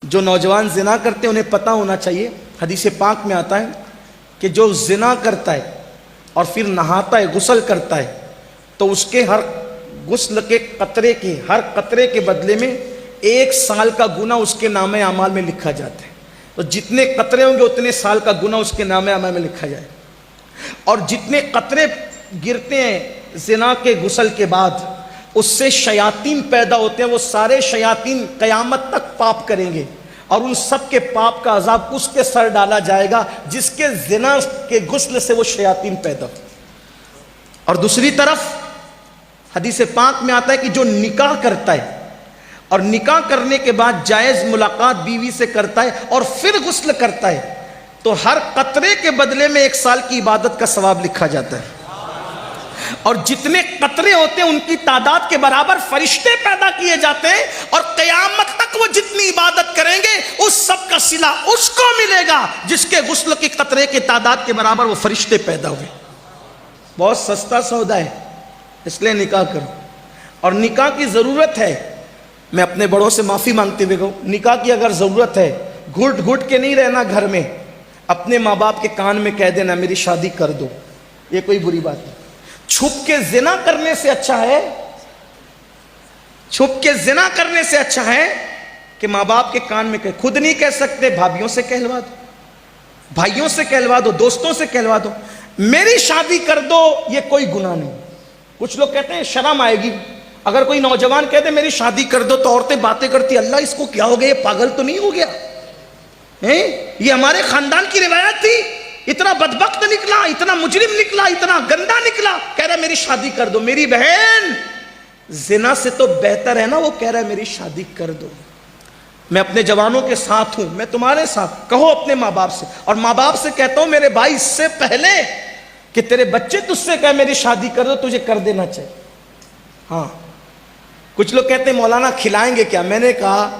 جو نوجوان زنا کرتے ہیں انہیں پتہ ہونا چاہیے، حدیث پاک میں آتا ہے کہ جو زنا کرتا ہے اور پھر نہاتا ہے، غسل کرتا ہے، تو اس کے ہر غسل کے قطرے کے بدلے میں 1 سال کا گناہ اس کے نامہ اعمال میں لکھا جاتا ہے۔ تو جتنے قطرے ہوں گے اتنے سال کا گناہ اس کے نامہ اعمال میں لکھا جائے، اور جتنے قطرے گرتے ہیں زنا کے غسل کے بعد اس سے شیاطین پیدا ہوتے ہیں، وہ سارے شیاطین قیامت تک پاپ کریں گے، اور ان سب کے پاپ کا عذاب اس کے سر ڈالا جائے گا جس کے زنا کے غسل سے وہ شیاطین پیدا ہو۔ اور دوسری طرف حدیث پاک میں آتا ہے کہ جو نکاح کرتا ہے اور نکاح کرنے کے بعد جائز ملاقات بیوی سے کرتا ہے اور پھر غسل کرتا ہے، تو ہر قطرے کے بدلے میں 1 سال کی عبادت کا ثواب لکھا جاتا ہے، اور جتنے قطرے ہوتے ہیں ان کی تعداد کے برابر فرشتے پیدا کیے جاتے ہیں، اور قیامت تک وہ جتنی عبادت کریں گے اس سب کا صلہ اس کو ملے گا جس کے غسل کی قطرے کی تعداد کے برابر وہ فرشتے پیدا ہوئے۔ بہت سستا سودا ہے، اس لیے نکاح کرو۔ اور نکاح کی ضرورت ہے، میں اپنے بڑوں سے معافی مانگتے ہوئے کہوں، نکاح کی اگر ضرورت ہے، گھٹ گھٹ کے نہیں رہنا گھر میں، اپنے ماں باپ کے کان میں کہہ دینا میری شادی کر دو، یہ کوئی بری بات نہیں۔ چھپ کے زنا کرنے سے اچھا ہے کہ ماں باپ کے کان میں خود نہیں کہہ سکتے، بھابھیوں سے کہلوا دو، بھائیوں سے کہلوا دو، دوستوں سے کہلوا دو میری شادی کر دو، یہ کوئی گناہ نہیں۔ کچھ لوگ کہتے ہیں شرم آئے گی، اگر کوئی نوجوان کہتے میری شادی کر دو تو عورتیں باتیں کرتی اللہ اس کو کیا ہو گیا، یہ پاگل تو نہیں ہو گیا، یہ ہمارے خاندان کی روایت تھی، اتنا بدبخت نکلا، اتنا مجرم نکلا، اتنا گندا نکلا، کہہ رہا ہے میری شادی کر دو۔ میری بہن، زنا سے تو بہتر ہے نا وہ کہہ رہا ہے میری شادی کر دو۔ میں اپنے جوانوں کے ساتھ ہوں، میں تمہارے ساتھ، کہو اپنے ماں باپ سے، اور ماں باپ سے کہتا ہوں میرے بھائی اس سے پہلے کہ تیرے بچے تجھ سے کہے میری شادی کر دو، تجھے کر دینا چاہیے۔ ہاں، کچھ لوگ کہتے ہیں مولانا کھلائیں گے کیا؟ میں نے کہا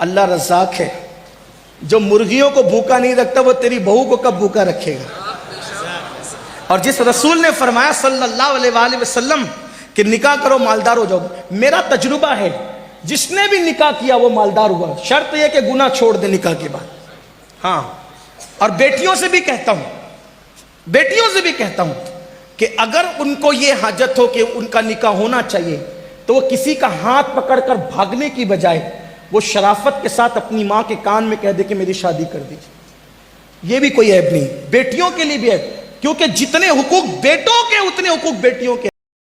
اللہ رزاق ہے، جو مرغیوں کو بھوکا نہیں رکھتا وہ تیری بہو کو کب بھوکا رکھے گا؟ اور جس رسول نے فرمایا صلی اللہ علیہ وآلہ وسلم کہ نکاح کرو مالدار ہو جاؤ، میرا تجربہ ہے جس نے بھی نکاح کیا وہ مالدار ہوا، شرط یہ کہ گناہ چھوڑ دے نکاح کے بعد۔ ہاں، اور بیٹیوں سے بھی کہتا ہوں کہ اگر ان کو یہ حاجت ہو کہ ان کا نکاح ہونا چاہیے تو وہ کسی کا ہاتھ پکڑ کر بھاگنے کی بجائے وہ شرافت کے ساتھ اپنی ماں کے کان میں کہہ دے کہ میری شادی کر دیجیے، یہ بھی کوئی عیب نہیں، بیٹیوں کے لیے بھی ہے، کیونکہ جتنے حقوق بیٹوں کے اتنے حقوق بیٹیوں کے۔